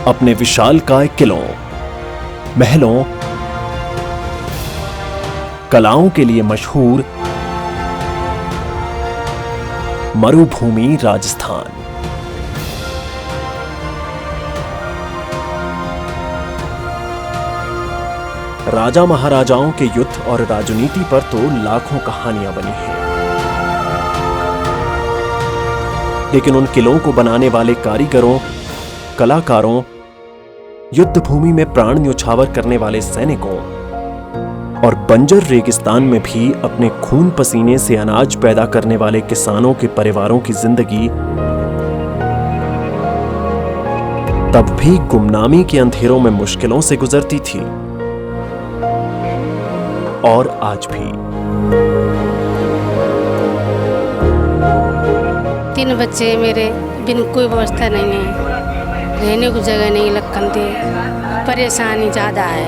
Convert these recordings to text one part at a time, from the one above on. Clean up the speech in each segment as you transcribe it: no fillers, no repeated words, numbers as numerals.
अपने विशालकाय किलों, महलों, कलाओं के लिए मशहूर मरुभूमि राजस्थान। राजा महाराजाओं के युद्ध और राजनीति पर तो लाखों कहानियां बनी हैं, लेकिन उन किलों को बनाने वाले कारीगरों, कलाकारों, युद्ध भूमि में प्राण न्यौछावर करने वाले सैनिकों और बंजर रेगिस्तान में भी अपने खून पसीने से अनाज पैदा करने वाले किसानों के परिवारों की जिंदगी तब भी गुमनामी के अंधेरों में मुश्किलों से गुजरती थी और आज भी। 3 बच्चे मेरे, बिन कोई व्यवस्था नहीं है, रहने को जगह नहीं, लखन थे, परेशानी ज़्यादा है।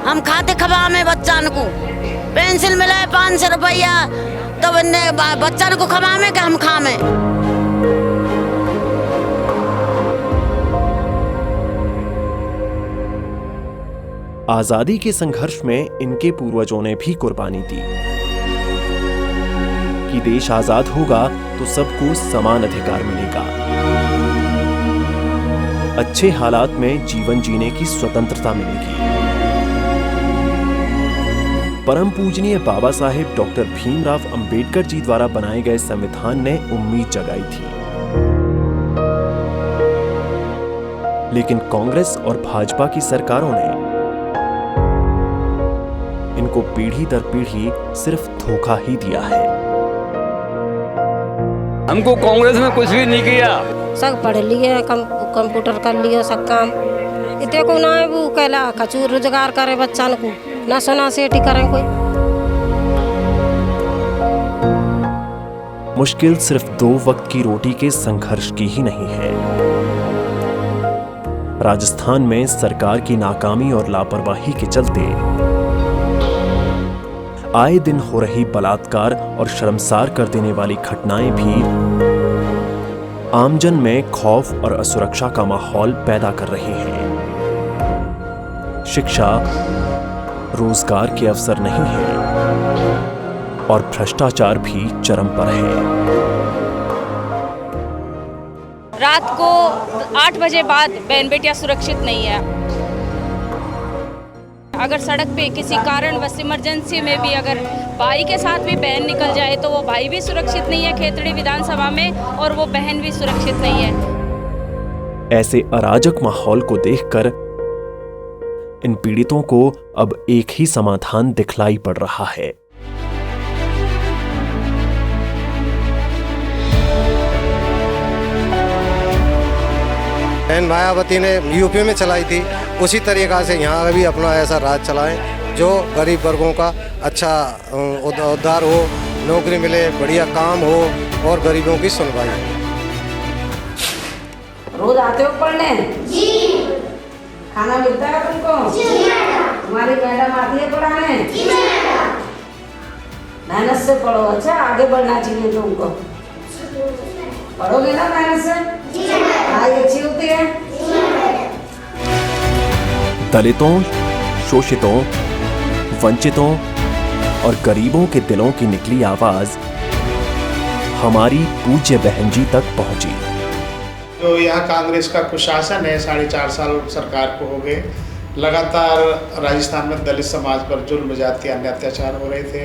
हम खाते खबा में बच्चन को पेंसिल मिला 500 रुपया, तो बच्चन को खबा में हम खामे। आजादी के संघर्ष में इनके पूर्वजों ने भी कुर्बानी दी कि देश आजाद होगा तो सबको समान अधिकार मिलेगा, अच्छे हालात में जीवन जीने की स्वतंत्रता मिलेगी। परम पूजनीय बाबा साहेब डॉक्टर भीमराव अंबेडकर जी द्वारा बनाए गए संविधान ने उम्मीद जगाई थी, लेकिन कांग्रेस और भाजपा की सरकारों ने इनको पीढ़ी दर पीढ़ी सिर्फ धोखा ही दिया है। हमको कांग्रेस में कुछ भी नहीं किया। सब पढ़ लिए, कंप्यूटर कर लिया, सब काम इतने को ना है वो कहला खचूर रोजगार करे बच्चन को, ना सोना सेठी करें कोई। मुश्किल सिर्फ 2 वक्त की रोटी के संघर्ष की ही नहीं है। राजस्थान में सरकार की नाकामी और लापरवाही के चलते आए दिन हो रही बलात्कार और शर्मसार कर देने वाली घटनाएं भी आमजन में खौफ और असुरक्षा का माहौल पैदा कर रही हैं। शिक्षा, रोजगार के अवसर नहीं है और भ्रष्टाचार भी चरम पर है। रात को 8 बजे बाद बहन बेटियां सुरक्षित नहीं है। अगर सड़क पे किसी कारणवश इमरजेंसी में भी अगर भाई के साथ भी बहन निकल जाए तो वो भाई भी सुरक्षित नहीं है खेतड़ी विधानसभा में, और वो बहन भी सुरक्षित नहीं है। ऐसे अराजक माहौल को देखकर इन पीड़ितों को अब एक ही समाधान दिखलाई पड़ रहा है। मायावती ने यूपी में चलाई थी, उसी तरीका से यहाँ भी अपना ऐसा राज चलाएं जो गरीब वर्गों का अच्छा उद्धार हो, नौकरी मिले, बढ़िया काम हो और गरीबों की सुनवाई हो। रोज आते हो पढ़ने? जी। खाना मिलता है तुमको? जी मैडम। तुम्हारी मैडम आती है पढ़ाने? जी मैडम। मेहनत से पढ़ो, अच्छा आगे बढ़ना चाहिए तुमको। पढ़ोगे ना मेहनत से? पढ़ाई अच्छी होती है। दलितों, शोषितों, वंचितों और गरीबों के दिलों की निकली आवाज हमारी पूज्य बहन जी तक पहुंची। जो यहाँ कांग्रेस का कुशासन है, 4.5 साल सरकार को हो गए, लगातार राजस्थान में दलित समाज पर जुल्म, जाति, अन्य अत्याचार हो रहे थे।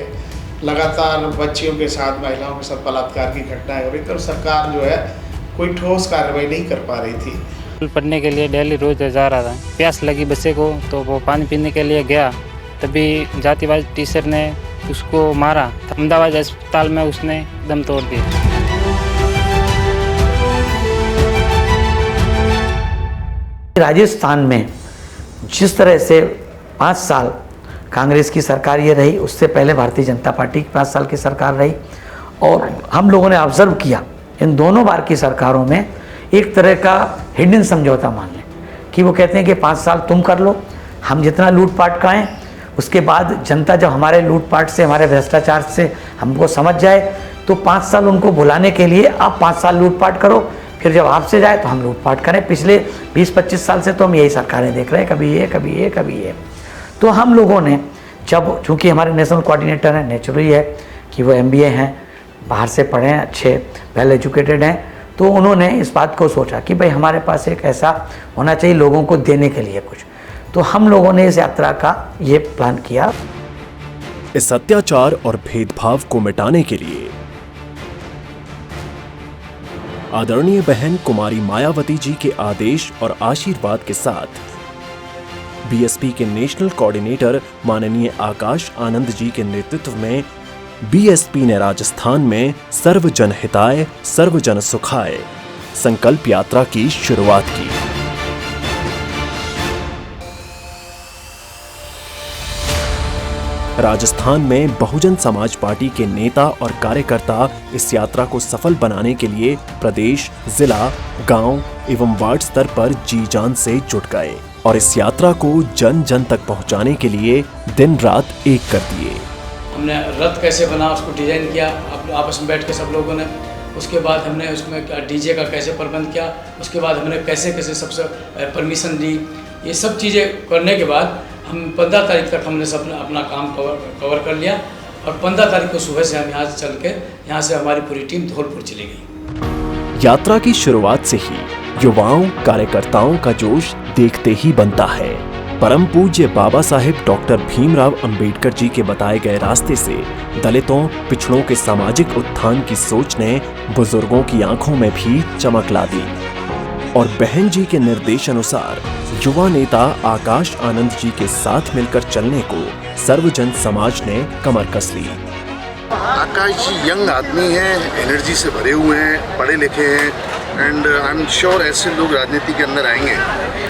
लगातार बच्चियों के साथ, महिलाओं के साथ बलात्कार की घटनाएं हो रही थी और सरकार जो है कोई ठोस कार्रवाई नहीं कर पा रही थी। पढ़ने के लिए डेली रोज जा रहा था, प्यास लगी बच्चे को तो वो पानी पीने के लिए गया, तभी जातिवादी टीचर ने उसको मारा। अहमदाबाद अस्पताल में उसने दम तोड़ दिया। राजस्थान में जिस तरह से 5 साल कांग्रेस की सरकार ये रही, उससे पहले भारतीय जनता पार्टी की 5 साल की सरकार रही, और हम लोगों ने ऑब्जर्व किया इन दोनों बार की सरकारों में एक तरह का हिडन समझौता मान लें कि वो कहते हैं कि 5 साल तुम कर लो, हम जितना लूटपाट कराएं उसके बाद जनता जब हमारे लूटपाट से, हमारे भ्रष्टाचार से हमको समझ जाए तो 5 साल उनको भुलाने के लिए आप 5 साल लूटपाट करो, फिर जब आपसे जाए तो हम लूटपाट करें। पिछले 20-25 साल से तो हम यही सरकारें देख रहे हैं, कभी ये कभी ये कभी ये। तो हम लोगों ने जब, चूँकि हमारे नेशनल कोऑर्डिनेटर हैं, नेचुरली है कि वो MBA हैं, बाहर से पढ़े हैं, अच्छे वेल एजुकेटेड हैं, तो उन्होंने इस बात को सोचा कि भाई हमारे पास एक ऐसा होना चाहिए लोगों को देने के लिए कुछ। तो हम लोगों ने इस यात्रा का ये प्लान किया। इस अत्याचार और भेदभाव को मिटाने के लिए आदरणीय बहन कुमारी मायावती जी के आदेश और आशीर्वाद के साथ BSP के नेशनल कोऑर्डिनेटर माननीय आकाश आनंद जी के नेतृत्व में BSP ने राजस्थान में सर्वजन हिताय सर्वजन सुखाय संकल्प यात्रा की शुरुआत की। राजस्थान में बहुजन समाज पार्टी के नेता और कार्यकर्ता इस यात्रा को सफल बनाने के लिए प्रदेश, जिला, गांव एवं वार्ड स्तर पर जी जान से जुट गए और इस यात्रा को जन जन तक पहुंचाने के लिए दिन रात एक कर दिए। हमने रथ कैसे बना उसको डिजाइन किया आपस में बैठ के सब लोगों ने। उसके बाद हमने उसमें DJ का कैसे प्रबंध किया, उसके बाद हमने कैसे कैसे सबसे परमिशन ली। ये सब चीज़ें करने के बाद हम 15 तारीख तक हमने सब अपना काम कवर कर लिया और 15 तारीख को सुबह से हम यहाँ से चल के यहाँ से हमारी पूरी टीम धौलपुर चली गई। यात्रा की शुरुआत से ही युवाओं कार्यकर्ताओं का जोश देखते ही बनता है। परम पूज्य बाबा साहेब डॉक्टर भीमराव अंबेडकर जी के बताए गए रास्ते से दलितों, पिछड़ों के सामाजिक उत्थान की सोच ने बुजुर्गों की आंखों में भी चमक ला दी और बहन जी के निर्देश अनुसार युवा नेता आकाश आनंद जी के साथ मिलकर चलने को सर्वजन समाज ने कमर कस ली। आकाश जी यंग आदमी हैं, एनर्जी से भरे हुए हैं, पढ़े लिखे हैं एंड आई एम श्योर ऐसे लोग राजनीति के अंदर आएंगे।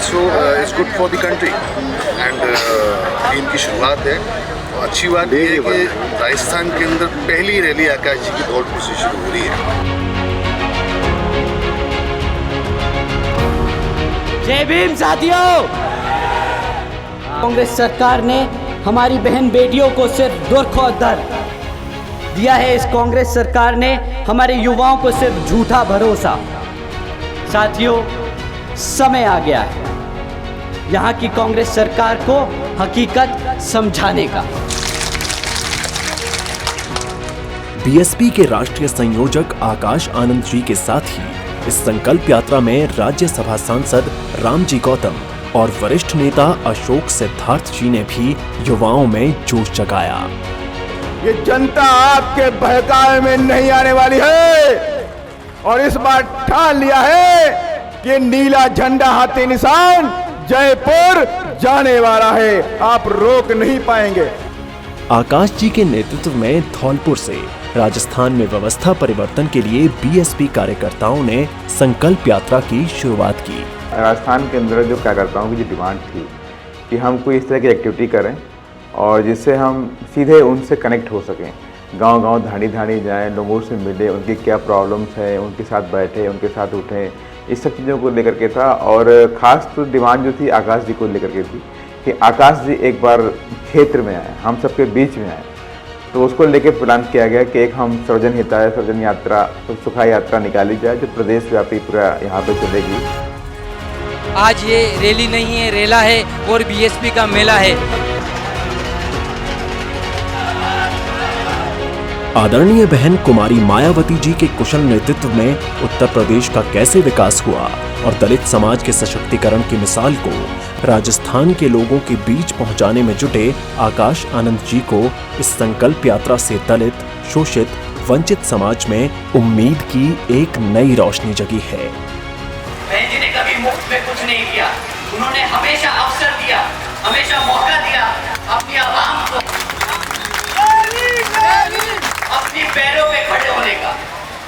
So it's good for the country and इनकी शुरुआत है। और अच्छी बात यह है कि राजस्थान के अंदर पहली रैली आकाश जी की धौलपुर से शुरू हो रही है। जय भीम साथियों। कांग्रेस सरकार ने हमारी बहन बेटियों को सिर्फ दुख और दर्द दिया है। इस कांग्रेस सरकार ने हमारे युवाओं को सिर्फ झूठा भरोसा। साथियों, समय आ गया है यहाँ की कांग्रेस सरकार को हकीकत समझाने का। BSP के राष्ट्रीय संयोजक आकाश आनंद जी के साथ ही इस संकल्प यात्रा में राज्यसभा सांसद रामजी गौतम और वरिष्ठ नेता अशोक सिद्धार्थ जी ने भी युवाओं में जोश जगाया। ये जनता आपके बहकावे में नहीं आने वाली है और इस बार ठान लिया है कि नीला झंडा हाथी निशान जयपुर जाने वाला है, आप रोक नहीं पाएंगे। आकाश जी के नेतृत्व में धौलपुर से राजस्थान में व्यवस्था परिवर्तन के लिए BSP कार्यकर्ताओं ने संकल्प यात्रा की शुरुआत की। राजस्थान के अंदर जो कार्यकर्ताओं की जो डिमांड थी कि हम कोई इस तरह की एक्टिविटी करें और जिससे हम सीधे उनसे कनेक्ट हो सकें, गांव-गांव धाड़ी जाएं, लोगों से मिलें, उनकी क्या प्रॉब्लम्स हैं, उनके साथ बैठे, उनके साथ उठें, इस सब चीज़ों को लेकर के था। और ख़ास तो डिमांड जो थी आकाश जी को लेकर के थी कि आकाश जी एक बार क्षेत्र में आए, हम सबके बीच में आए। तो उसको लेके प्लान किया गया कि एक हम सर्वजन हिताय सर्वजन यात्रा सुखाय यात्रा निकाली जाए जो प्रदेश व्यापी पूरा यहाँ पे चलेगी। आज ये रैली नहीं है, रेला है और BSP का मेला है। आदरणीय बहन कुमारी मायावती जी के कुशल नेतृत्व में उत्तर प्रदेश का कैसे विकास हुआ और दलित समाज के सशक्तिकरण की मिसाल को राजस्थान के लोगों के बीच पहुंचाने में जुटे आकाश आनंद जी को इस संकल्प यात्रा से दलित, शोषित, वंचित समाज में उम्मीद की एक नई रोशनी जगी है। बहन जी ने कभी मुफ्त में कुछ नहीं किया, उन्होंने हमेशा अवसर दिया, हमेशा मौका दिया अपनी आवाम को अपनी पैरों पे खड़े होने का।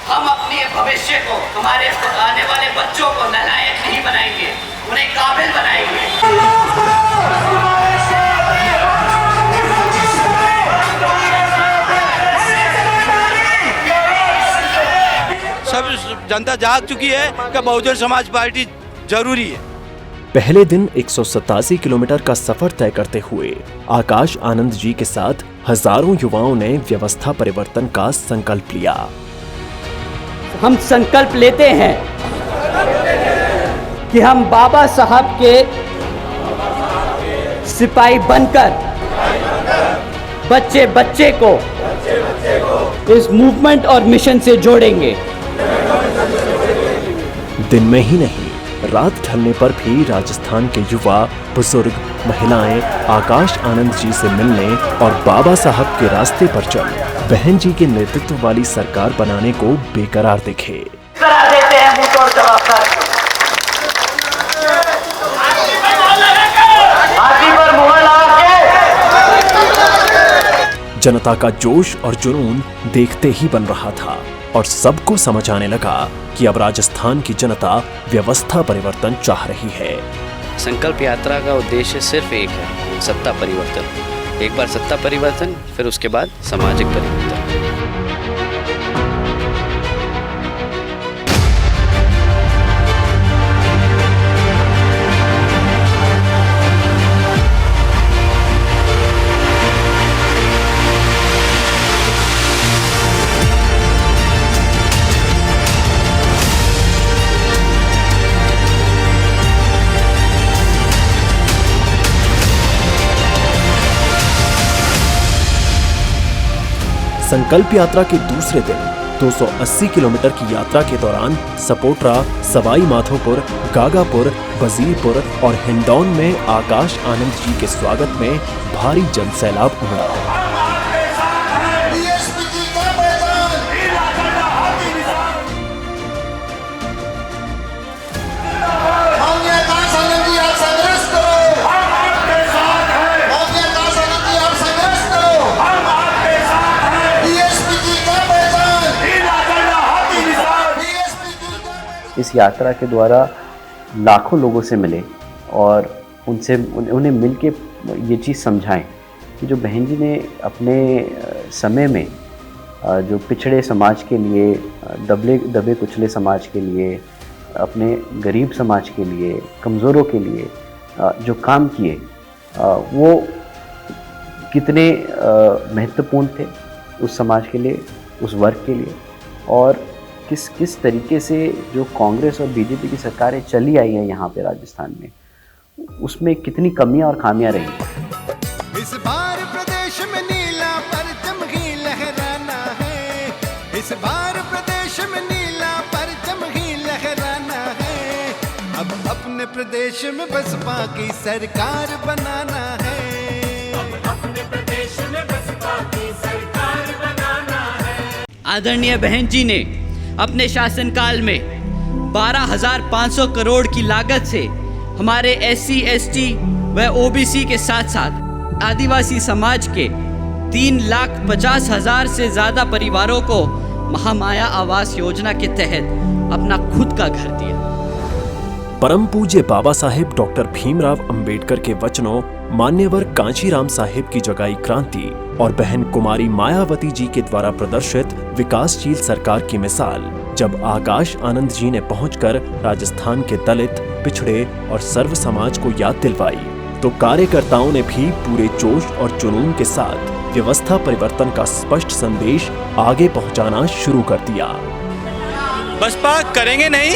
हम अपने भविष्य को, हमारे आने वाले बच्चों को नालायक नहीं बनाएंगे, उन्हें काबिल बनाएंगे। सब जनता जाग चुकी है कि बहुजन समाज पार्टी जरूरी है। पहले दिन 187 किलोमीटर का सफर तय करते हुए आकाश आनंद जी के साथ हजारों युवाओं ने व्यवस्था परिवर्तन का संकल्प लिया। हम संकल्प लेते हैं कि हम बाबा साहब के सिपाही बनकर बच्चे बच्चे को इस मूवमेंट और मिशन से जोड़ेंगे। दिन में ही नहीं, रात ढलने पर भी राजस्थान के युवा, बुजुर्ग, महिलाएं आकाश आनंद जी से मिलने और बाबा साहब के रास्ते पर चल बहन जी के नेतृत्व वाली सरकार बनाने को बेकरार दिखे। जनता का जोश और जुनून देखते ही बन रहा था और सबको समझ आने लगा कि अब राजस्थान की जनता व्यवस्था परिवर्तन चाह रही है। संकल्प यात्रा का उद्देश्य सिर्फ एक है, सत्ता परिवर्तन। एक बार सत्ता परिवर्तन, फिर उसके बाद सामाजिक परिवर्तन। संकल्प यात्रा के दूसरे दिन 280 किलोमीटर की यात्रा के दौरान सपोट्रा, सवाई माधोपुर, गागापुर, वजीरपुर और हिंडौन में आकाश आनंद जी के स्वागत में भारी जनसैलाब उमड़ा। इस यात्रा के द्वारा लाखों लोगों से मिले और उन्हें मिल के ये चीज़ समझाएं कि जो बहन जी ने अपने समय में जो पिछड़े समाज के लिए, दबे कुचले समाज के लिए, अपने गरीब समाज के लिए, कमज़ोरों के लिए जो काम किए वो कितने महत्वपूर्ण थे उस समाज के लिए, उस वर्ग के लिए, और किस तरीके से जो कांग्रेस और बीजेपी की सरकारें चली आई हैं यहाँ पे राजस्थान में, उसमें कितनी कमियां और खामियां रही। इस बार प्रदेश में नीला परचम ही लहराना है, इस बार प्रदेश में नीला परचम ही लहराना है, अब अपने प्रदेश में बसपा की सरकार बनाना है, अब अपने प्रदेश में बसपा की सरकार बनाना है। आदरणीय बहन जी ने अपने शासनकाल में 12,500 करोड़ की लागत से हमारे SC, ST व OBC के साथ साथ आदिवासी समाज के 3,50,000 से ज़्यादा परिवारों को महामाया आवास योजना के तहत अपना खुद का घर दिया। परम पूज्य बाबा साहेब डॉक्टर भीमराव अंबेडकर के वचनों, मान्यवर कांचीराम साहेब की जगाई क्रांति और बहन कुमारी मायावती जी के द्वारा प्रदर्शित विकासशील सरकार की मिसाल जब आकाश आनंद जी ने पहुंचकर राजस्थान के दलित, पिछड़े और सर्व समाज को याद दिलवाई, तो कार्यकर्ताओं ने भी पूरे जोश और जुनून के साथ व्यवस्था परिवर्तन का स्पष्ट संदेश आगे पहुंचाना शुरू कर दिया। बसपा करेंगे नहीं,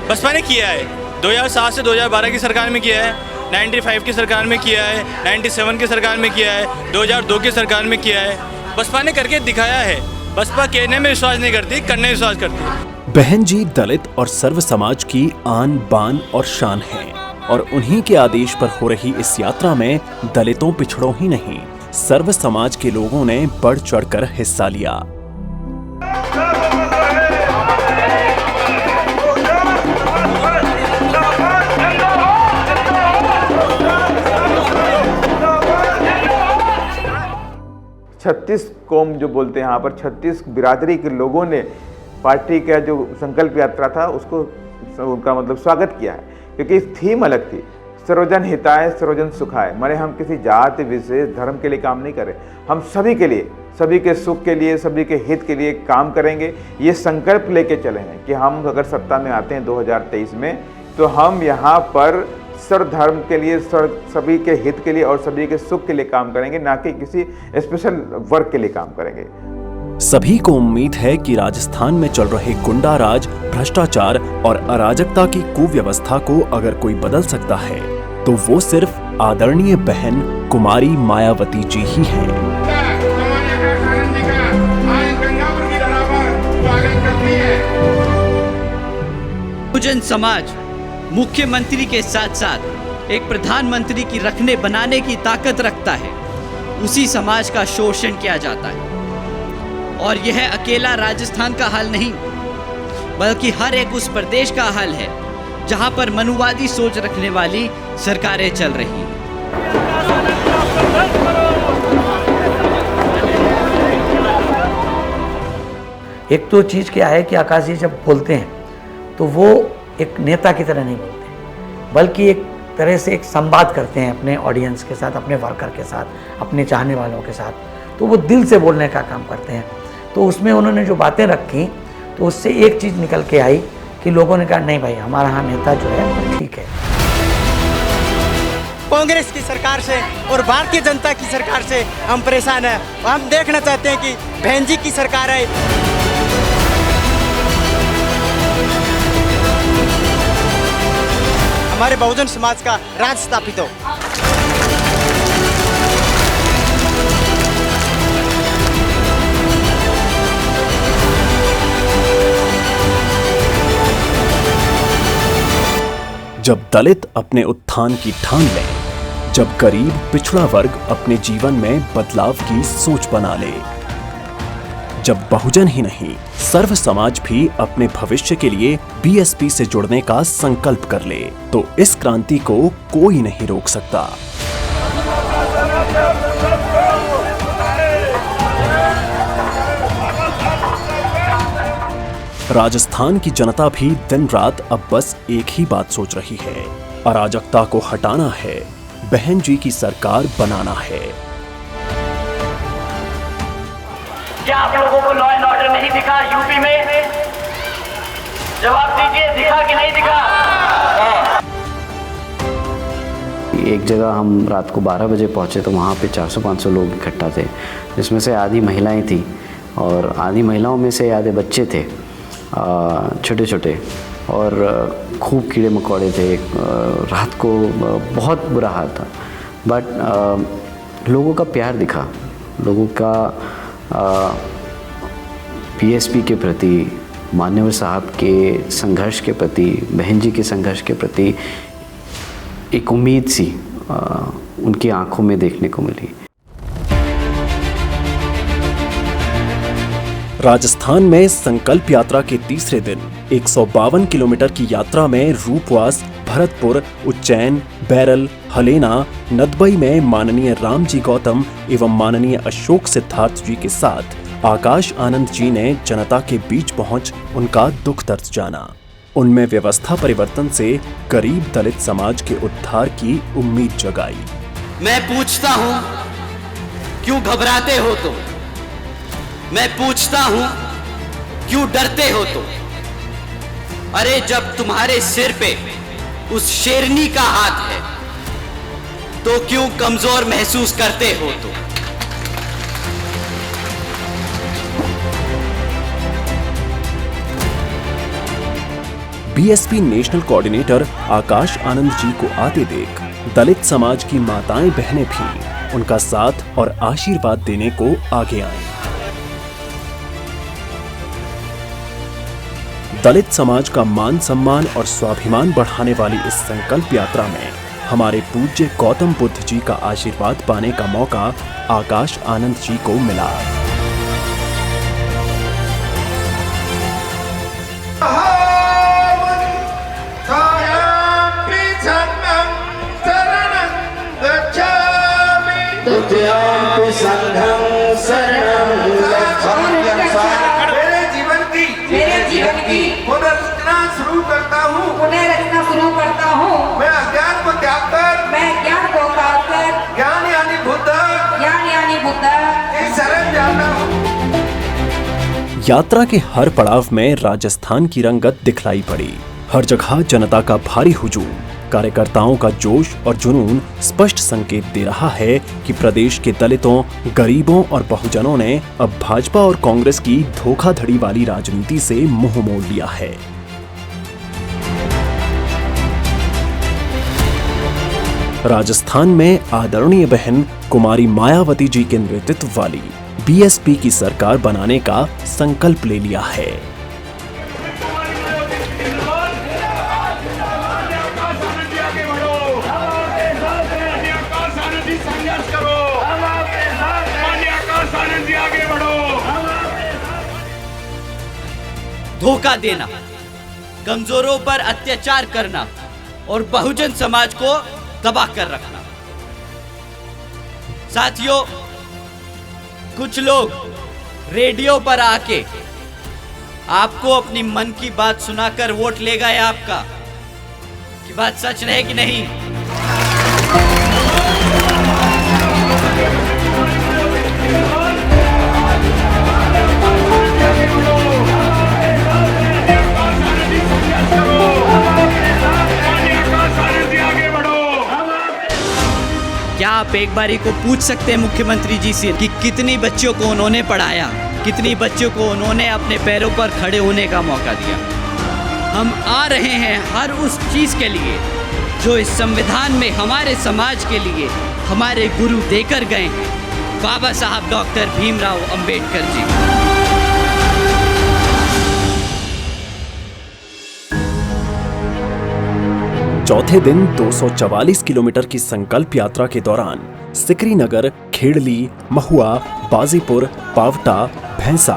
बसपा ने किया है। 2007 से 2012 की सरकार में किया है, 95 की सरकार में किया है, 97 की सरकार में किया है, 2002 की सरकार में किया है। बसपा ने करके दिखाया है। बसपा कहने में विश्वास नहीं करती, करने में विश्वास करती। बहन जी दलित और सर्व समाज की आन बान और शान है और उन्हीं के आदेश पर हो रही इस यात्रा में दलितों, पिछड़ों ही नहीं, सर्व समाज के लोगों ने बढ़ चढ़कर हिस्सा लिया। छत्तीस कौम जो बोलते हैं यहाँ पर, 36 बिरादरी के लोगों ने पार्टी का जो संकल्प यात्रा था उसको, उनका मतलब स्वागत किया है, क्योंकि थीम अलग थी, सर्वजन हिताय सर्वजन सुखाय। माने हम किसी जाति विशेष धर्म के लिए काम नहीं कर रहे, हम सभी के लिए, सभी के सुख के लिए, सभी के हित के लिए काम करेंगे। ये संकल्प लेके चले हैं कि हम अगर सत्ता में आते हैं 2023 में, तो हम यहाँ पर सर्व धर्म के लिए, सभी के हित के लिए और सभी के सुख के लिए काम करेंगे, ना कि किसी स्पेशल वर्ग के लिए काम करेंगे। सभी को उम्मीद है कि राजस्थान में चल रहे गुंडा राज, भ्रष्टाचार और अराजकता की कुव्यवस्था को अगर कोई बदल सकता है तो वो सिर्फ आदरणीय बहन कुमारी मायावती जी ही हैं। बहुजन समाज मुख्यमंत्री के साथ साथ एक प्रधानमंत्री की रखने बनाने की ताकत रखता है। उसी समाज का शोषण किया जाता है और यह अकेला राजस्थान का हाल नहीं, बल्कि हर एक उस प्रदेश का हाल है जहां पर मनुवादी सोच रखने वाली सरकारें चल रही हैं। एक तो चीज़ क्या है कि आकाश जी जब बोलते हैं तो वो एक नेता की तरह नहीं बोलते, बल्कि एक तरह से एक संवाद करते हैं अपने ऑडियंस के साथ, अपने वर्कर के साथ, अपने चाहने वालों के साथ। तो वो दिल से बोलने का काम करते हैं। तो उसमें उन्होंने जो बातें रखी तो उससे एक चीज़ निकल के आई कि लोगों ने कहा नहीं भाई, हमारा यहाँ नेता जो है ठीक है। कांग्रेस की सरकार से और भारतीय जनता की सरकार से हम परेशान हैं। हम देखना चाहते हैं कि बहन जी की सरकार है। हमारे बहुजन समाज का राज स्थापित हो। जब दलित अपने उत्थान की ठान ले, जब गरीब पिछड़ा वर्ग अपने जीवन में बदलाव की सोच बना ले, जब बहुजन ही नहीं सर्व समाज भी अपने भविष्य के लिए बीएसपी से जुड़ने का संकल्प कर ले, तो इस क्रांति को कोई नहीं रोक सकता। राजस्थान की जनता भी दिन रात अब बस एक ही बात सोच रही है, अराजकता को हटाना है, बहन जी की सरकार बनाना है। क्या आप लोगों को लॉ एंड ऑर्डर नहीं दिखा यूपी में? जवाब दीजिए, दिखा कि नहीं दिखा? एक जगह हम रात को 12 बजे पहुंचे तो वहाँ पे 400-500 लोग इकट्ठा थे, जिसमें से आधी महिलाएं थी और आधी महिलाओं में से आधे बच्चे थे, छोटे छोटे, और खूब कीड़े मकोड़े थे। रात को बहुत बुरा हाल था, बट लोगों का प्यार दिखा, लोगों का बीएसपी के प्रति, मान्यवर साहब के संघर्ष के प्रति, बहन जी के संघर्ष के प्रति एक उम्मीद सी उनकी आंखों में देखने को मिली। राजस्थान में संकल्प यात्रा के तीसरे दिन 152 किलोमीटर की यात्रा में रूपवास, भरतपुर, उज्जैन, बैरल, हलेना, नदबई में माननीय रामजी गौतम एवं माननीय अशोक सिद्धार्थ जी के साथ आकाश आनंद जी ने जनता के बीच पहुंच उनका दुख दर्द जाना। उनमें व्यवस्था परिवर्तन से गरीब दलित समाज के उद्धार की उम्मीद जगाई। मैं पूछता हूं क्यों घबराते हो? तो मैं पूछता हूं क्यों डरते हो? तो अरे जब तुम्हारे सिर पे उस शेरनी का हाथ है तो क्यों कमजोर महसूस करते हो? तो BSP national coordinator Akash Anand ji को आते देख दलित समाज की माताएं बहनें भी उनका साथ और आशीर्वाद देने को आगे आए। दलित समाज का मान सम्मान और स्वाभिमान बढ़ाने वाली इस संकल्प यात्रा में हमारे पूज्य गौतम बुद्ध जी का आशीर्वाद पाने का मौका आकाश आनंद जी को मिला। पुनर्रचना शुरू करता हूँ। मैं अज्ञान को त्याग कर, मैं ज्ञान को त्याग कर, ज्ञान यानी बुद्ध की शरण जाता हूँ। यात्रा के हर पड़ाव में राजस्थान की रंगत दिखलाई पड़ी। हर जगह जनता का भारी हुजूम, कार्यकर्ताओं का जोश और जुनून स्पष्ट संकेत दे रहा है कि प्रदेश के दलितों, गरीबों और बहुजनों ने अब भाजपा और कांग्रेस की धोखाधड़ी वाली राजनीति से मुंह मोड़ लिया है। राजस्थान में आदरणीय बहन कुमारी मायावती जी के नेतृत्व वाली बीएसपी की सरकार बनाने का संकल्प ले लिया है। धोखा देना, कमजोरों पर अत्याचार करना और बहुजन समाज को दबा कर रखना। साथियों, कुछ लोग रेडियो पर आके आपको अपनी मन की बात सुनाकर वोट ले गए आपका, कि बात सच है कि नहीं? क्या आप एक बारी को पूछ सकते हैं मुख्यमंत्री जी से कि कितनी बच्चों को उन्होंने पढ़ाया, कितनी बच्चों को उन्होंने अपने पैरों पर खड़े होने का मौका दिया? हम आ रहे हैं हर उस चीज़ के लिए जो इस संविधान में हमारे समाज के लिए हमारे गुरु देकर गए हैं, बाबा साहब डॉक्टर भीमराव अंबेडकर जी। चौथे दिन 244 किलोमीटर की संकल्प यात्रा के दौरान सिकरी नगर, खेड़ली, महुआ, बाजीपुर, पावटा, भैंसा,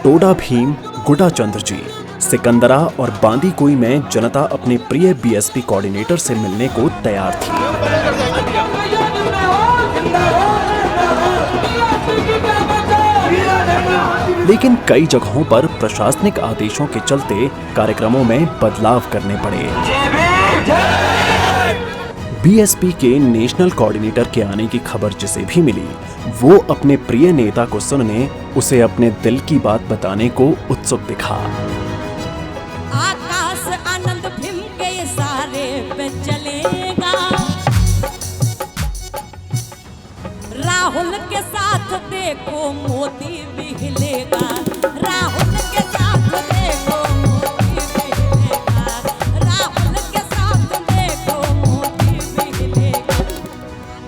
टोडा भीम, गुडाचंद्र जी, सिकंदरा और बांदीकुई में जनता अपने प्रिय बीएसपी कोऑर्डिनेटर से मिलने को तैयार थी। लेकिन कई जगहों पर प्रशासनिक आदेशों के चलते कार्यक्रमों में बदलाव करने पड़े। बीएसपी के नेशनल कोऑर्डिनेटर के आने की खबर जिसे भी मिली, वो अपने प्रिय नेता को सुनने, उसे अपने दिल की बात बताने को उत्सुक दिखा। आकाश आनंद भीम के सारे पे चलेगा, राहुल के साथ देखो मोदी भी हिलेगा, राहुल के साथ देखो मोदी भी हिलेगा, राहुल के साथ देखो मोदी भी हिलेगा।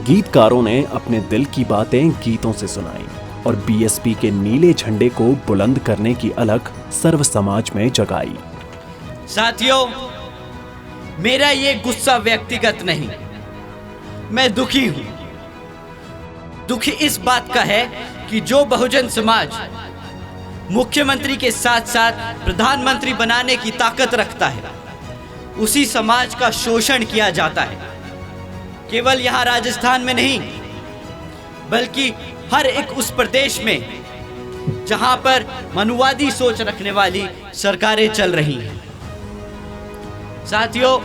गीतकारों ने अपने दिल की बातें गीतों से सुनाई और बीएसपी के नीले झंडे को बुलंद करने की अलख सर्व समाज में जगाई। साथियों, मेरा ये गुस्सा व्यक्तिगत नहीं, मैं दुखी हूं। दुखी इस बात का है कि जो बहुजन समाज मुख्यमंत्री के साथ साथ प्रधानमंत्री बनाने की ताकत रखता है, उसी समाज का शोषण किया जाता है। केवल यहाँ राजस्थान में नहीं, बल्कि हर एक उस प्रदेश में जहां पर मनुवादी सोच रखने वाली सरकारें चल रही हैं। साथियों,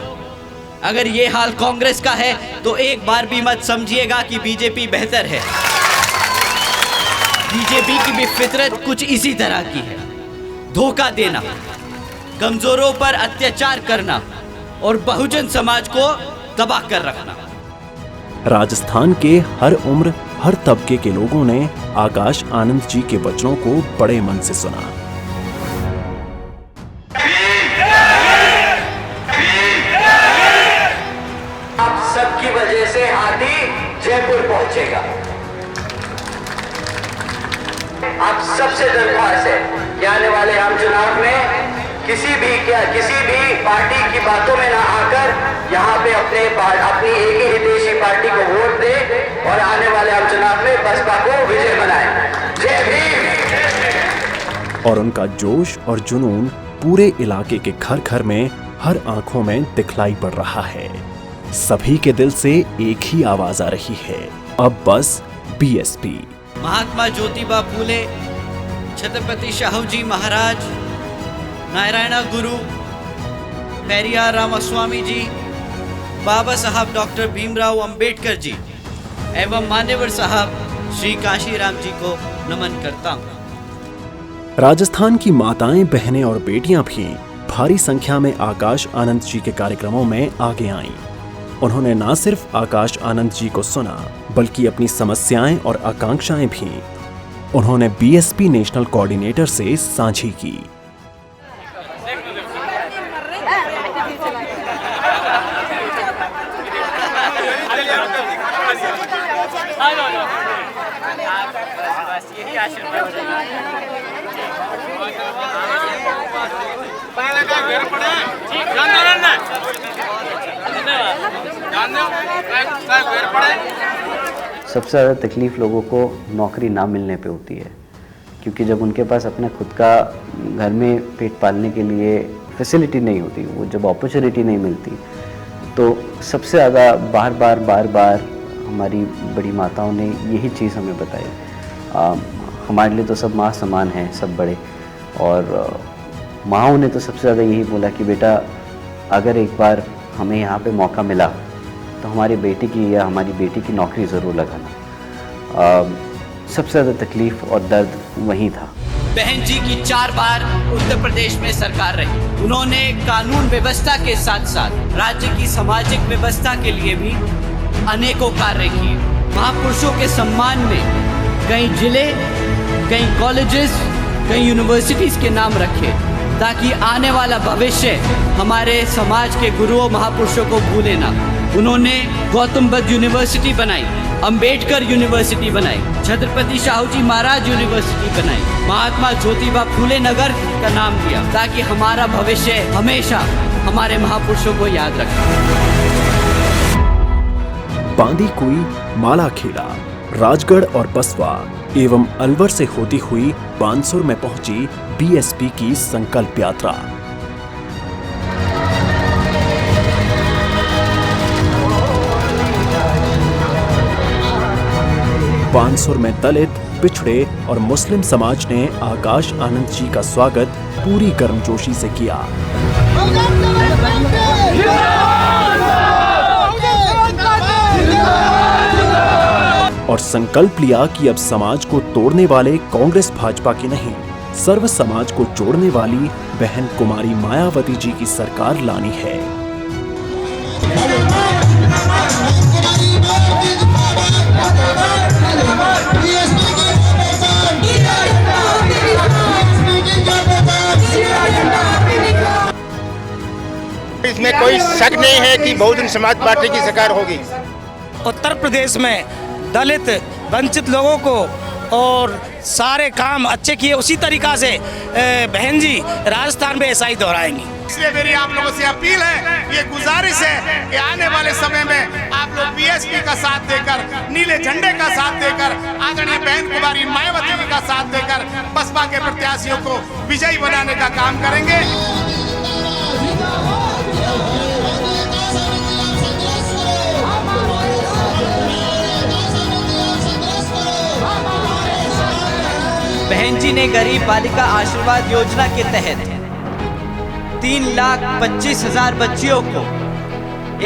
अगर ये हाल कांग्रेस का है तो एक बार भी मत समझिएगा कि बीजेपी बेहतर है। बीजेपी की भी फितरत कुछ इसी तरह की है, धोखा देना, कमजोरों पर अत्याचार करना और बहुजन समाज को दबा कर रखना। राजस्थान के हर उम्र, हर तबके के लोगों ने आकाश आनंद जी के वचनों को बड़े मन से सुना। सबकी वजह से हाथी जयपुर पहुंचेगा। आप सबसे दरख्वास्त है कि आने वाले आम चुनाव में किसी भी पार्टी की बातों में ना आकर यहाँ पे अपनी एक ही हितैषी पार्टी को वोट दे और आने वाले आम चुनाव में बसपा को विजय बनाए। जय भीम। और उनका जोश और जुनून पूरे इलाके के घर घर में, हर आंखों में दिखलाई पड़ रहा है। सभी के दिल से एक ही आवाज आ रही है, अब बस बीएसपी। महात्मा ज्योतिबा फूले, छत्रपति शाहू जी महाराज, नारायण गुरु, पेरियार रामास्वामी जी, बाबा साहब डॉक्टर भीमराव अंबेडकर जी एवं मान्यवर साहब श्री काशीराम जी को नमन करता हूँ। राजस्थान की माताएं, बहनें और बेटियां भी भारी संख्या में आकाश आनंद जी के कार्यक्रमों में आगे आईं। उन्होंने न सिर्फ आकाश आनंद जी को सुना, बल्कि अपनी समस्याएं और आकांक्षाएं भी उन्होंने बीएसपी नेशनल कोऑर्डिनेटर से साझी की। सबसे ज़्यादा तकलीफ़ लोगों को नौकरी ना मिलने पे होती है, क्योंकि जब उनके पास अपना खुद का घर में पेट पालने के लिए फैसिलिटी नहीं होती, वो जब अपॉर्चुनिटी नहीं मिलती, तो सबसे ज़्यादा बार बार हमारी बड़ी माताओं ने यही चीज़ हमें बताई। हमारे लिए तो सब माँ समान हैं, सब बड़े, और माँओं ने तो सबसे ज़्यादा यही बोला कि बेटा अगर एक बार हमें यहाँ पे मौका मिला तो हमारी बेटी की या हमारी बेटी की नौकरी ज़रूर लगाना। सबसे ज़्यादा तकलीफ़ और दर्द वहीं था। बहन जी की 4 बार उत्तर प्रदेश में सरकार रही। उन्होंने कानून व्यवस्था के साथ साथ राज्य की सामाजिक व्यवस्था के लिए भी अनेकों कार्य किए। महापुरुषों के सम्मान में कई जिले, कई कॉलेजेस, कई यूनिवर्सिटीज़ के नाम रखे, ताकि आने वाला भविष्य हमारे समाज के गुरुओं महापुरुषों को भूले ना। उन्होंने गौतम बुद्ध यूनिवर्सिटी बनाई, अंबेडकर यूनिवर्सिटी बनाई, छत्रपति शाहू जी महाराज यूनिवर्सिटी बनाई, महात्मा ज्योतिबा फूले नगर का नाम दिया, ताकि हमारा भविष्य हमेशा हमारे महापुरुषों को याद रखे। बांदीकुई, मालाखेड़ा, राजगढ़ और बसवा एवं अलवर से होती हुई बानसूर में पहुंची बीएसपी की संकल्प यात्रा। बानसूर में दलित, पिछड़े और मुस्लिम समाज ने आकाश आनंद जी का स्वागत पूरी गर्मजोशी से किया। और संकल्प लिया कि अब समाज को तोड़ने वाले कांग्रेस भाजपा की नहीं, सर्व समाज को जोड़ने वाली बहन कुमारी मायावती जी की सरकार लानी है। इसमें कोई शक नहीं है कि बहुजन समाज पार्टी की सरकार होगी। उत्तर प्रदेश में दलित वंचित लोगों को और सारे काम अच्छे किए, उसी तरीका से बहन जी राजस्थान में ऐसा ही दोहराएंगी। इसलिए मेरी आप लोगों से अपील है, ये गुजारिश है कि आने वाले समय में आप लोग बीएसपी का साथ देकर, नीले झंडे का साथ देकर, आदरणीय बहन कुमारी मायावती जी का साथ देकर बसपा के प्रत्याशियों को विजयी बनाने का काम करेंगे। बहन जी ने गरीब बालिका आशीर्वाद योजना के तहत 3,25,000 बच्चियों को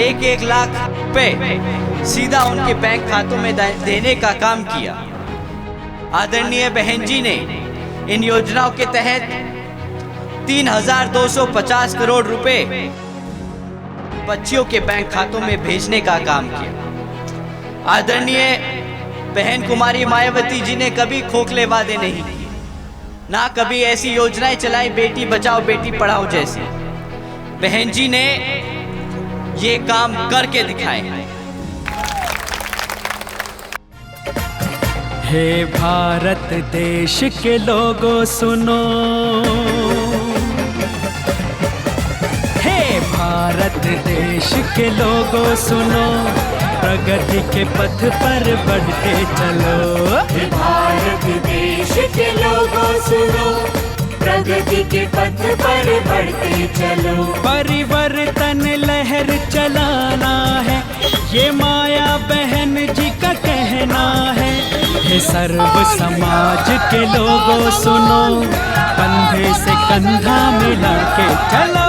1-1 लाख रुपए सीधा उनके बैंक खातों में देने का काम किया। आदरणीय बहन जी ने इन योजनाओं के तहत 3,250 करोड़ रुपए बच्चियों के बैंक खातों में भेजने का काम किया। आदरणीय बहन कुमारी मायावती जी ने कभी खोखले वादे नहीं किए, ना कभी ऐसी योजनाएं चलाई बेटी बचाओ बेटी पढ़ाओ जैसी। बहन जी ने ये काम करके दिखाए। हे भारत देश के लोगों सुनो, हे भारत देश के लोगों सुनो, प्रगति के पथ पर बढ़ते चलो। भारत देश के लोगों सुनो, प्रगति के पथ पर बढ़ते चलो। परिवर्तन लहर चलाना है, ये माया बहन जी का कहना है। हे सर्व समाज के लोगों सुनो, कंधे से कंधा मिला के चलो।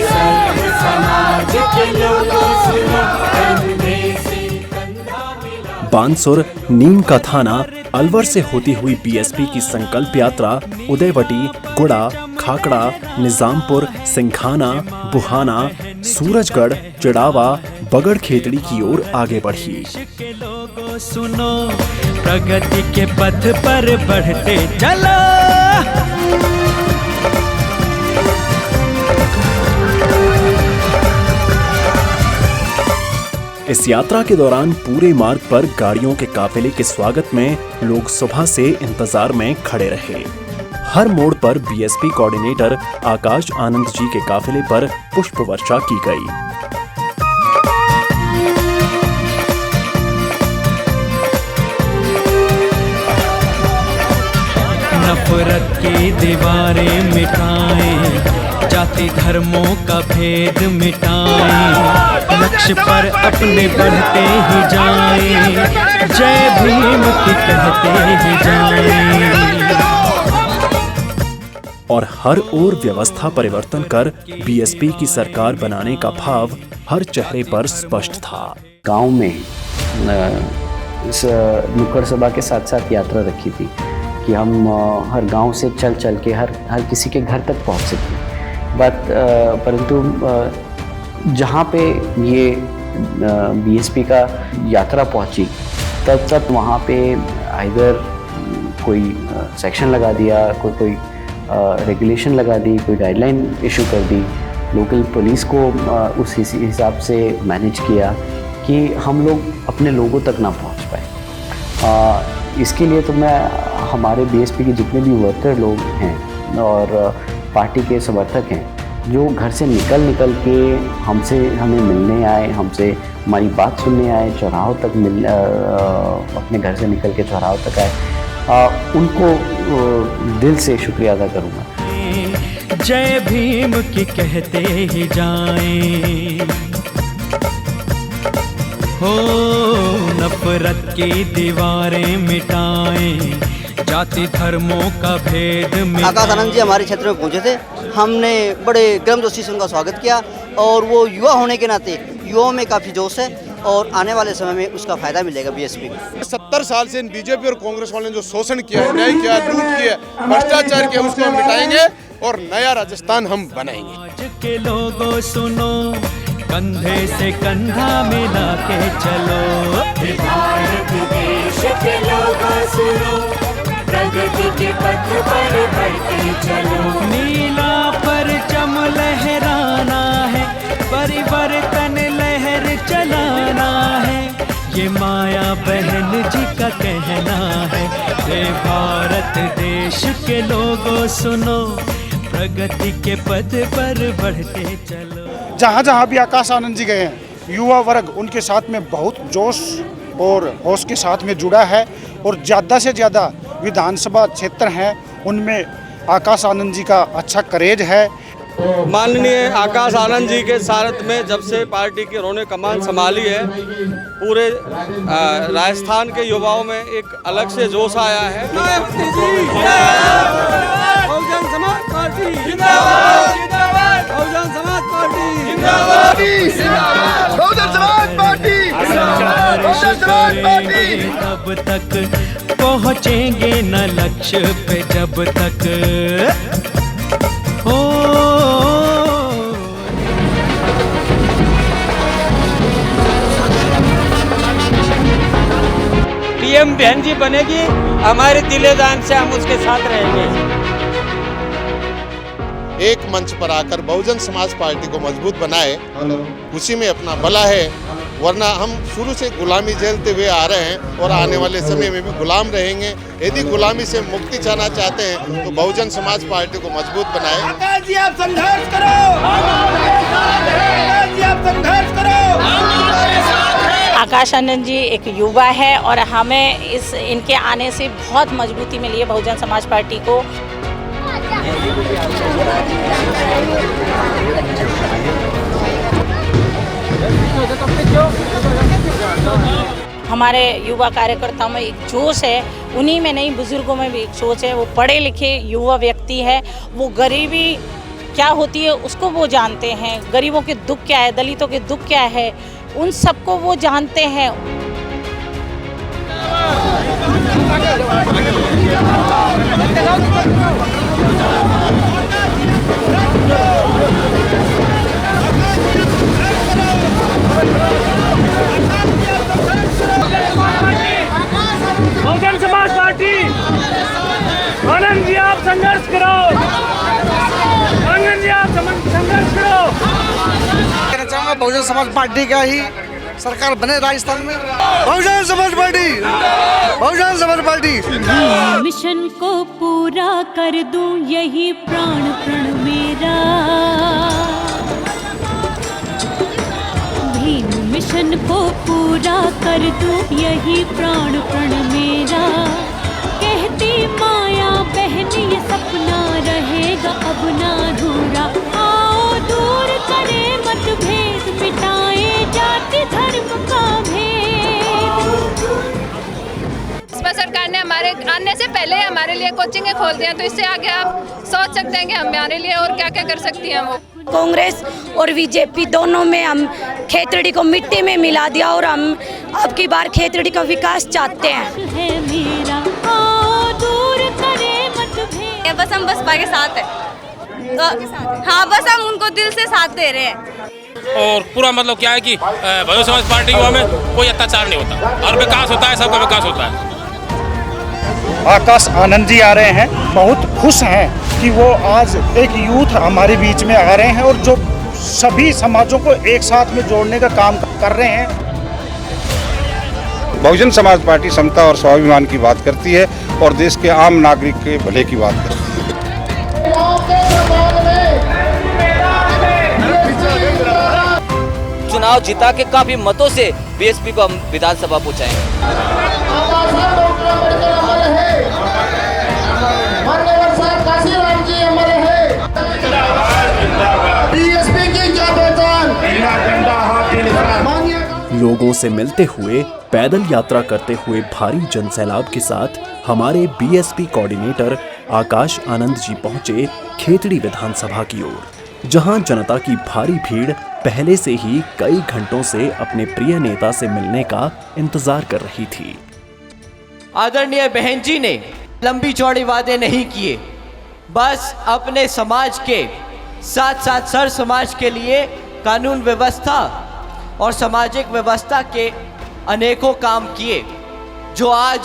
सर्व समाज के लोगों सुनो, कंधे से कंधा मिला। बानसूर, नीम का थाना, अलवर से होती हुई बीएसपी की संकल्प यात्रा उदयवटी, गुड़ा, खाकड़ा, निजामपुर, सिंघाना, बुहाना, सूरजगढ़, चिड़ावा, बगड़ खेतड़ी की ओर आगे बढ़ी। देश के लोगों सुनो, प्रगति के पथ पर बढ़ते चलो। इस यात्रा के दौरान पूरे मार्ग पर गाड़ियों के काफिले के स्वागत में लोग सुबह से इंतजार में खड़े रहे। हर मोड़ पर बीएसपी कोऑर्डिनेटर आकाश आनंद जी के काफिले पर पुष्प वर्षा की गई। नफरत की दीवारें मिटाएं, जाति धर्मों का भेद मिटाएं, लक्ष्य पर अपने बढ़ते ही जाएं, जय भीम की कहते ही जाएं। और हर ओर व्यवस्था परिवर्तन कर बीएसपी की सरकार बनाने का भाव हर चेहरे पर स्पष्ट था। गांव में इस नुक्कड़ सभा के साथ साथ यात्रा रखी थी कि हम हर गांव से चल चल के हर किसी के घर तक पहुंच सकें। परंतु जहाँ पे ये बीएसपी का यात्रा पहुंची तब वहाँ पे आइदर कोई सेक्शन लगा दिया, कोई रेगुलेशन लगा दी, कोई गाइडलाइन इशू कर दी, लोकल पुलिस को उस हिसाब से मैनेज किया कि हम लोग अपने लोगों तक ना पहुँच पाए। इसके लिए तो मैं हमारे बीएसपी के जितने भी वर्कर लोग हैं और पार्टी के समर्थक हैं जो घर से निकल के हमें मिलने आए, हमसे हमारी बात सुनने आए, चौराहों तक अपने घर से निकल के चौराहों तक आए, उनको दिल से शुक्रिया अदा करूँगा। जय भीम की कहते ही जाएं, हो नफरत की दीवारें मिटाएं, जाति धर्मों का भेद मिटाएं। आकाश आनंद जी हमारे क्षेत्र में पहुंचे थे, हमने बड़े गर्मजोशी से उनका स्वागत किया और वो युवा होने के नाते युवाओं में काफ़ी जोश है और आने वाले समय में उसका फायदा मिलेगा बीएसपी को। 70 साल से बीजेपी और कांग्रेस वालों ने जो शोषण किया, अन्याय किया, लूट किया, भ्रष्टाचार किया, उसको हम मिटाएंगे और नया राजस्थान हम बनाएंगे। आज के लोगों सुनो, कंधे से कंधा मिला के चलो। भारत देश के लोगों सुनो, प्रगति के पथ पर बढ़ते चलो। नीला परचम लहराना है, परिवर्तन लहर चलाना है, ये माया बहन जी का कहना है। हे भारत देश के लोगों सुनो, प्रगति के पथ पर बढ़ते चलो। जहाँ जहाँ भी आकाश आनंद जी गए हैं, युवा वर्ग उनके साथ में बहुत जोश और होश के साथ में जुड़ा है और ज़्यादा से ज़्यादा विधानसभा क्षेत्र हैं उनमें आकाश आनंद जी का अच्छा करेज है। माननीय आकाश आनंद जी के सारथ में जब से पार्टी की उन्होंने कमान संभाली है, पूरे राजस्थान के युवाओं में एक अलग से जोश आया है। बहुजन समाज पार्टी जिंदाबाद, बहुजन समाज पार्टी जिंदाबाद, बहुजन समाज पार्टी, बहुजन समाज पार्टी। तब तक पहुँचेंगे न लक्ष्य पे जब तक हो। पीएम बहन जी बनेगी, हमारे दिले जान से हम उसके साथ रहेंगे। एक मंच पर आकर बहुजन समाज पार्टी को मजबूत बनाए, उसी में अपना भला है, वरना हम शुरू से गुलामी झेलते हुए आ रहे हैं और आने वाले समय में भी गुलाम रहेंगे। यदि गुलामी से मुक्ति चाहना चाहते हैं तो बहुजन समाज पार्टी को मजबूत बनाए। आकाश जी आप संघर्ष करो, आकाश जी आप संघर्ष करो। आकाश आनंद जी एक युवा है और हमें इनके आने से बहुत मजबूती मिली है बहुजन समाज पार्टी को। हमारे युवा कार्यकर्ताओं में एक जोश है, उन्हीं में नहीं बुजुर्गों में भी एक सोच है। वो पढ़े लिखे युवा व्यक्ति है, वो गरीबी क्या होती है उसको वो जानते हैं, गरीबों के दुख क्या है, दलितों के दुख क्या है, उन सबको वो जानते हैं। Let's go! Bahujan Samaj party का ही सरकार बने राजस्थान में। Bahujan Samaj party, Bahujan Samaj party. Mission को पूरा कर दूं यही प्राण प्रण मेरा, मिशन को पूरा कर दूं यही प्राण प्रण मेरा। कहती माया बहन ये सपना रहेगा अब ना अधूरा। आओ दूर करे मतभेद, मिटाए जाति धर्म का भेद। भाजपा सरकार ने हमारे आने से पहले हमारे लिए कोचिंग खोल दिया, तो इससे आगे आप सोच सकते हैं कि हमारे लिए और क्या क्या कर सकती हैं वो। कांग्रेस और बीजेपी दोनों में हम खेतड़ी को मिट्टी में मिला दिया और हम अब की बार खेतड़ी का विकास चाहते हैं। बस हम बसपा के साथ है, तो हाँ बस हम उनको दिल से साथ दे रहे हैं। और पूरा मतलब क्या है कि बहुजन समाज पार्टी में कोई अत्याचार नहीं होता और विकास होता है, सबका विकास होता है। आकाश आनंद जी आ रहे हैं, बहुत खुश हैं कि वो आज एक यूथ हमारे बीच में आ रहे हैं और जो सभी समाजों को एक साथ में जोड़ने का काम कर रहे हैं। बहुजन समाज पार्टी समता और स्वाभिमान की बात करती है और देश के आम नागरिक के भले की बात करती है। चुनाव जिता के काफी मतों से बीएसपी को हम विधानसभा पहुंचाएंगे। लोगों से मिलते हुए, पैदल यात्रा करते हुए भारी जनसैलाब के साथ हमारे बीएसपी कोऑर्डिनेटर आकाश आनंद जी पहुंचे खेतड़ी विधानसभा की ओर, जहां जनता की भारी भीड़ पहले से ही कई घंटों से अपने प्रिय नेता से मिलने का इंतजार कर रही थी। आदरणीय बहन जी ने लंबी चौड़ी वादे नहीं किए, बस अपने समाज के साथ साथ सर समाज के लिए कानून व्यवस्था और सामाजिक व्यवस्था के अनेकों काम किए, जो आज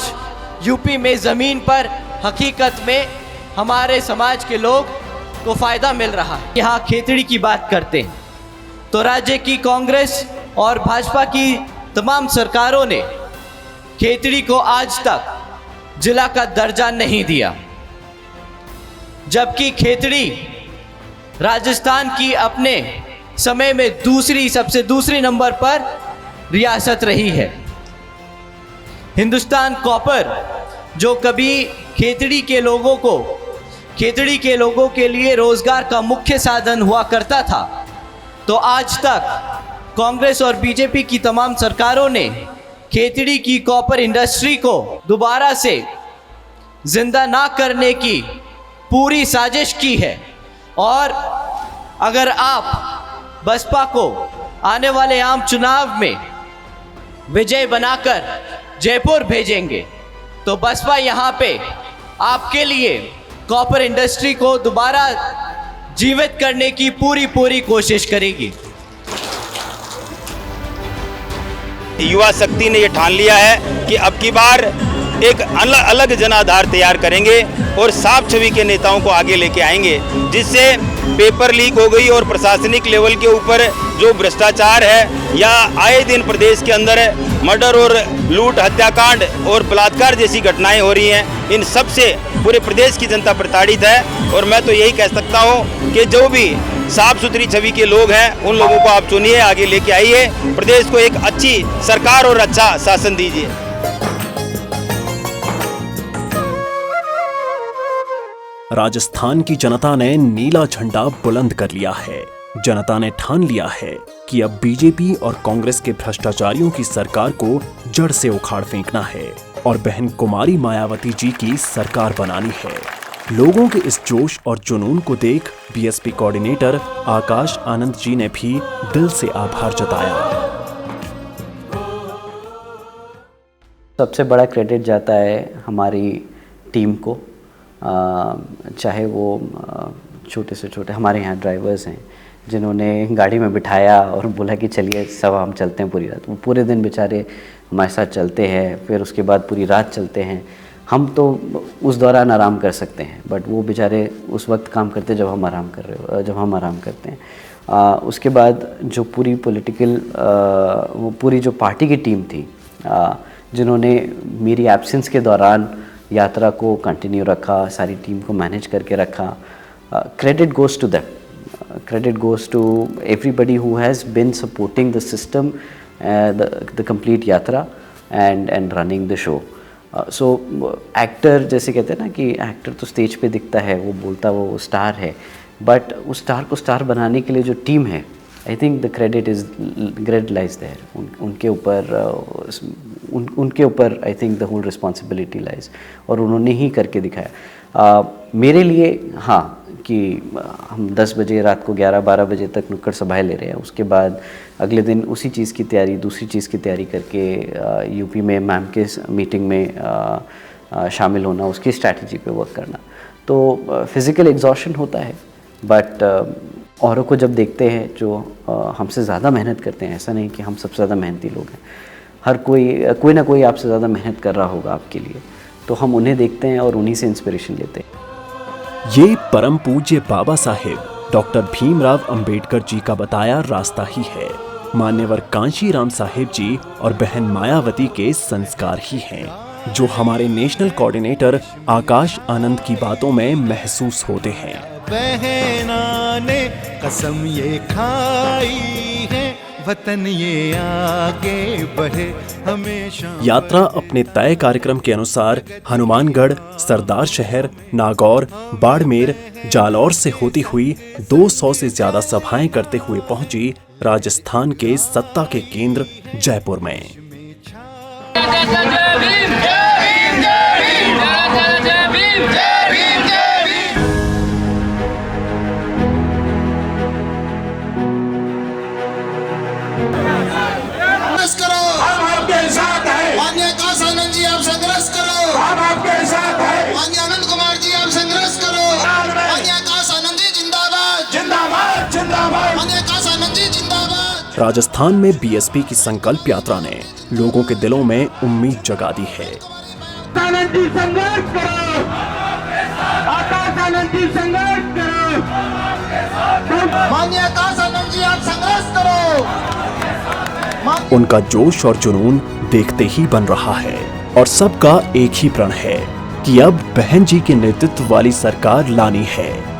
यूपी में ज़मीन पर हकीकत में हमारे समाज के लोग को फ़ायदा मिल रहा है। यहाँ खेतड़ी की बात करते हैं तो राज्य की कांग्रेस और भाजपा की तमाम सरकारों ने खेतड़ी को आज तक जिला का दर्जा नहीं दिया, जबकि खेतड़ी राजस्थान की अपने समय में सबसे दूसरी नंबर पर रियासत रही है। हिंदुस्तान कॉपर जो कभी खेतड़ी के लोगों के लिए रोजगार का मुख्य साधन हुआ करता था, तो आज तक कांग्रेस और बीजेपी की तमाम सरकारों ने खेतड़ी की कॉपर इंडस्ट्री को दोबारा से जिंदा ना करने की पूरी साजिश की है। और अगर आप बसपा को आने वाले आम चुनाव में विजय बनाकर जयपुर भेजेंगे तो बसपा यहाँ पे आपके लिए कॉपर इंडस्ट्री को दोबारा जीवित करने की पूरी कोशिश करेगी। युवा शक्ति ने ये ठान लिया है कि अब की बार एक अलग जनाधार तैयार करेंगे और साफ छवि के नेताओं को आगे लेके आएंगे, जिससे पेपर लीक हो गई और प्रशासनिक लेवल के ऊपर जो भ्रष्टाचार है या आए दिन प्रदेश के अंदर मर्डर और लूट हत्याकांड और बलात्कार जैसी घटनाएं हो रही हैं, इन सब से पूरे प्रदेश की जनता प्रताड़ित है। और मैं तो यही कह सकता हूं कि जो भी साफ सुथरी छवि के लोग हैं उन लोगों को आप चुनिए, आगे लेके आइए, प्रदेश को एक अच्छी सरकार और अच्छा शासन दीजिए। राजस्थान की जनता ने नीला झंडा बुलंद कर लिया है। जनता ने ठान लिया है कि अब बीजेपी और कांग्रेस के भ्रष्टाचारियों की सरकार को जड़ से उखाड़ फेंकना है और बहन कुमारी मायावती जी की सरकार बनानी है। लोगों के इस जोश और जुनून को देख बीएसपी कोऑर्डिनेटर आकाश आनंद जी ने भी दिल से आभार जताया। सबसे बड़ा क्रेडिट जाता है हमारी टीम को, चाहे वो छोटे से छोटे हमारे यहाँ ड्राइवर्स हैं जिन्होंने गाड़ी में बिठाया और बोला कि चलिए सब हम चलते हैं पूरी रात। वो पूरे दिन बेचारे हमारे साथ चलते हैं, फिर उसके बाद पूरी रात चलते हैं। हम तो उस दौरान आराम कर सकते हैं, बट वो बेचारे उस वक्त काम करते जब हम आराम करते हैं। उसके बाद जो पूरी पॉलिटिकल वो पूरी जो पार्टी की टीम थी जिन्होंने मेरी एब्सेंस के दौरान यात्रा को कंटिन्यू रखा, सारी टीम को मैनेज करके रखा, credit goes to that. Credit goes to everybody who has been supporting the system, the complete yatra and running the show. So actor जैसे कहते हैं ना कि एक्टर तो स्टेज पे दिखता है, वो बोलता वो स्टार है, बट उस स्टार को स्टार बनाने के लिए जो टीम है, I think the credit lies there. उनके ऊपर I think the whole responsibility lies, और उन्होंने ही करके दिखाया. मेरे लिए हाँ कि हम 10 बजे रात को 11-12 बजे तक नुक्कड़ सभाएं ले रहे हैं, उसके बाद अगले दिन उसी चीज़ की तैयारी, दूसरी चीज़ की तैयारी करके यूपी में मैम के मीटिंग में शामिल होना, उसकी स्ट्रैटेजी पे वर्क करना, तो फिज़िकल एग्जॉशन होता है. बट औरों को जब देखते हैं जो हमसे ज़्यादा मेहनत करते हैं, ऐसा नहीं कि हम सबसे ज़्यादा मेहनती लोग हैं, हर कोई ना कोई आपसे ज़्यादा मेहनत कर रहा होगा आपके लिए, तो हम उन्हें देखते हैं और उन्हीं से इंस्पिरेशन लेते हैं. ये परम पूज्य बाबा साहेब डॉक्टर भीमराव अंबेडकर जी का बताया रास्ता ही है. मान्यवर कांशीराम साहेब जी और बहन मायावती के संस्कार ही हैं, जो हमारे नेशनल कोऑर्डिनेटर आकाश आनंद की बातों में महसूस होते हैं. बहना ने कसम ये खाई है, वतन ये आगे बढ़े हमेशा. यात्रा अपने तय कार्यक्रम के अनुसार हनुमानगढ़, सरदार शहर, नागौर, बाड़मेर, जालौर से होती हुई 200 से ज्यादा सभाएं करते हुए पहुंची राजस्थान के सत्ता के केंद्र जयपुर में. राजस्थान में बीएसपी की संकल्प यात्रा ने लोगों के दिलों में उम्मीद जगा दी है. आनंद जी संघर्ष करो, आकाश आनंद जी संघर्ष करो, माननीय आकाश आनंद जी आप संघर्ष करो. उनका जोश और जुनून देखते ही बन रहा है, और सबका एक ही प्रण है कि अब बहन जी के नेतृत्व वाली सरकार लानी है.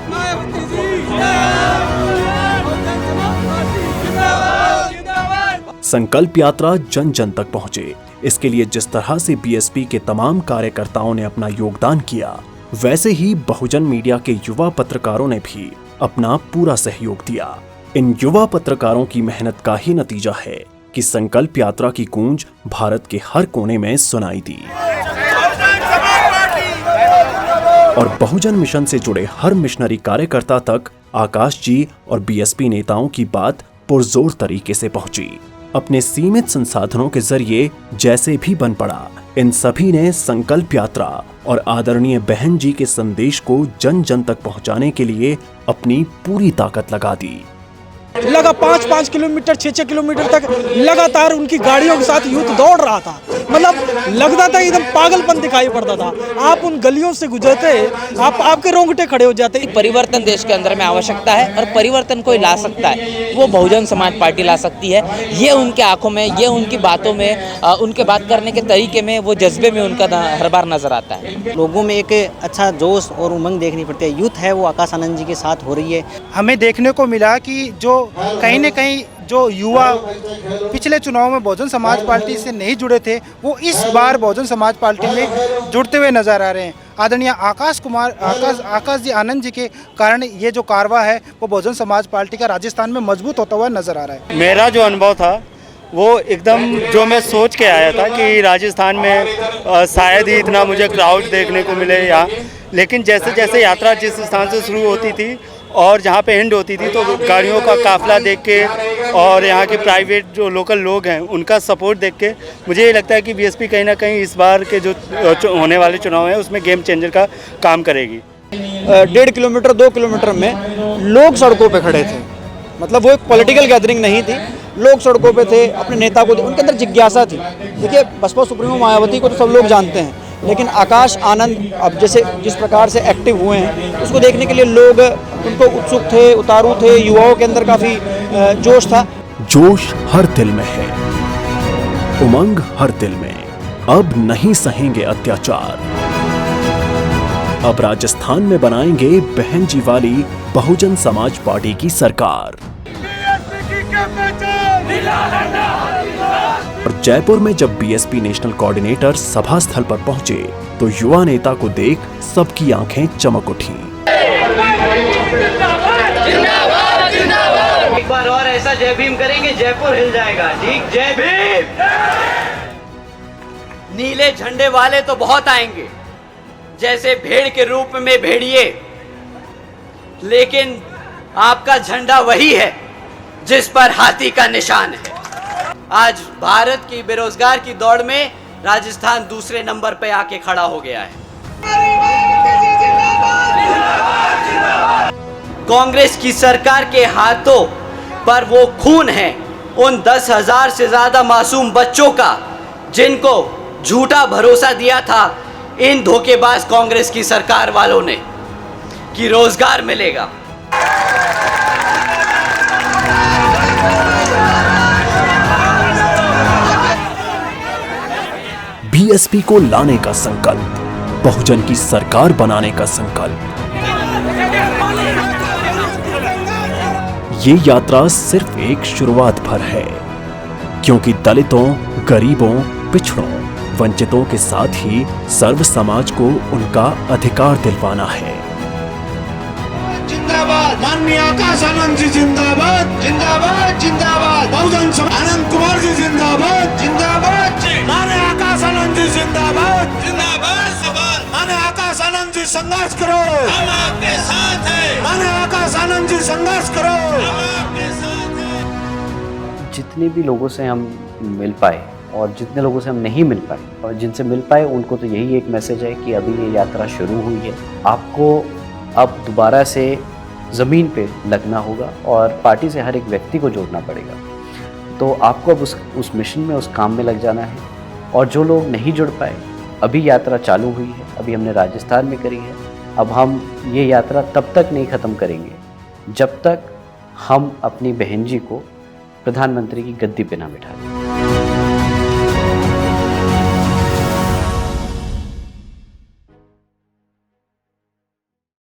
संकल्प यात्रा जन जन तक पहुंचे, इसके लिए जिस तरह से बीएसपी के तमाम कार्यकर्ताओं ने अपना योगदान किया, वैसे ही बहुजन मीडिया के युवा पत्रकारों ने भी अपना पूरा सहयोग दिया. इन युवा पत्रकारों की मेहनत का ही नतीजा है कि संकल्प यात्रा की गूंज भारत के हर कोने में सुनाई दी, और बहुजन मिशन से जुड़े हर मिशनरी कार्यकर्ता तक आकाश जी और बीएसपी नेताओं की बात पुरजोर तरीके से पहुंची. अपने सीमित संसाधनों के जरिए जैसे भी बन पड़ा, इन सभी ने संकल्प यात्रा और आदरणीय बहन जी के संदेश को जन जन तक पहुंचाने के लिए अपनी पूरी ताकत लगा दी. लगा 5-5 किलोमीटर 6-6 किलोमीटर तक लगातार उनकी गाड़ियों के साथ यूथ दौड़ रहा था. मतलब लगता था एकदम पागलपन दिखाई पड़ता था. आप उन गलियों से गुजरते, आपके रोंगटे खड़े हो जाते. परिवर्तन देश के अंदर में आवश्यकता है, और परिवर्तन कोई ला सकता है, वो बहुजन समाज पार्टी ला सकती है. ये उनके आंखों में, ये उनकी बातों में, उनके बात करने के तरीके में, वो जज्बे में उनका हर बार नजर आता है. लोगों में एक अच्छा जोश और उमंग देखनी पड़ती है. यूथ है वो आकाश आनंद जी के साथ हो रही है. हमें देखने को मिला कि जो कहीं न कहीं जो युवा पिछले चुनाव में बहुजन समाज पार्टी से नहीं जुड़े थे, वो इस बार बहुजन समाज पार्टी में जुड़ते हुए नजर आ रहे हैं. आदरणीय आकाश जी आनंद जी के कारण ये जो कारवा है वो बहुजन समाज पार्टी का राजस्थान में मजबूत होता हुआ नजर आ रहा है. मेरा जो अनुभव था वो एकदम जो मैं सोच के आया था कि राजस्थान में शायद ही इतना मुझे क्राउड देखने को मिले यहाँ, लेकिन जैसे जैसे यात्रा जिस स्थान से शुरू होती थी और जहाँ पे एंड होती थी, तो गाड़ियों का काफिला देख के और यहाँ के प्राइवेट जो लोकल लोग हैं उनका सपोर्ट देख के मुझे ये लगता है कि बीएसपी कहीं ना कहीं इस बार के जो होने वाले चुनाव हैं उसमें गेम चेंजर का काम करेगी. 1.5 किलोमीटर 2 किलोमीटर में लोग सड़कों पे खड़े थे. मतलब वो एक पॉलिटिकल गैदरिंग नहीं थी, लोग सड़कों पे थे, अपने नेता को, उनके अंदर जिज्ञासा थी. देखिए, बसपा सुप्रीमो मायावती को तो सब लोग जानते हैं, लेकिन आकाश आनंद अब जैसे जिस प्रकार से एक्टिव हुए हैं, उसको देखने के लिए लोग उनको उत्सुक थे, उतारू थे, युवाओं के अंदर काफ़ी जोश था। जोश हर दिल में है, उमंग हर दिल में। अब नहीं सहेंगे अत्याचार। अब राजस्थान में बनाएंगे बहन जी वाली बहुजन समाज पार्टी की सरकार। और जयपुर में जब बीएसपी नेशनल कोऑर्डिनेटर सभा स्थल पर पहुंचे तो युवा नेता को देख सबकी आंखें चमक उठी। एक बार और ऐसा जय भीम करेंगे, जयपुर हिल जाएगा। ठीक, जय भीम। नीले झंडे वाले तो बहुत आएंगे, जैसे भेड़ के रूप में भेड़िए, लेकिन आपका झंडा वही है जिस पर हाथी का निशान है। आज भारत की बेरोजगार की दौड़ में राजस्थान दूसरे नंबर पे आके खड़ा हो गया है। कांग्रेस की सरकार के हाथों पर वो खून है उन 10,000 से ज्यादा मासूम बच्चों का जिनको झूठा भरोसा दिया था इन धोखेबाज कांग्रेस की सरकार वालों ने कि रोजगार मिलेगा। बीएसपी को लाने का संकल्प, बहुजन की सरकार बनाने का संकल्प। ये यात्रा सिर्फ एक शुरुआत भर है, क्योंकि दलितों, गरीबों, पिछड़ों, वंचितों के साथ ही सर्व समाज को उनका अधिकार दिलवाना है। जिंदाबाद माननीय आकाश आनंद जी, जिंदाबाद जिंदाबाद जिंदाबाद। बहुजन समाज आनंद कुमार जी, जिंदाबाद जिंदाबाद। माननीय आकाश आनंद जी, जिंदाबाद जिंदाबाद। माननीय आकाश आनंद जी, संघर्ष करो, हम आपके साथ हैं। माननीय आकाश आनंद जी, संघर्ष करो, हम आपके साथ हैं। जितने भी लोगों से हम मिल पाए और जितने लोगों से हम नहीं मिल पाए और जिनसे मिल पाए, उनको तो यही एक मैसेज है कि अभी ये यात्रा शुरू हुई है। आपको अब दोबारा से ज़मीन पे लगना होगा और पार्टी से हर एक व्यक्ति को जोड़ना पड़ेगा। तो आपको अब उस मिशन में, उस काम में लग जाना है। और जो लोग नहीं जुड़ पाए, अभी यात्रा चालू हुई है, अभी हमने राजस्थान में करी है। अब हम ये यात्रा तब तक नहीं ख़त्म करेंगे जब तक हम अपनी बहन जी को प्रधानमंत्री की गद्दी पे ना बिठा दें।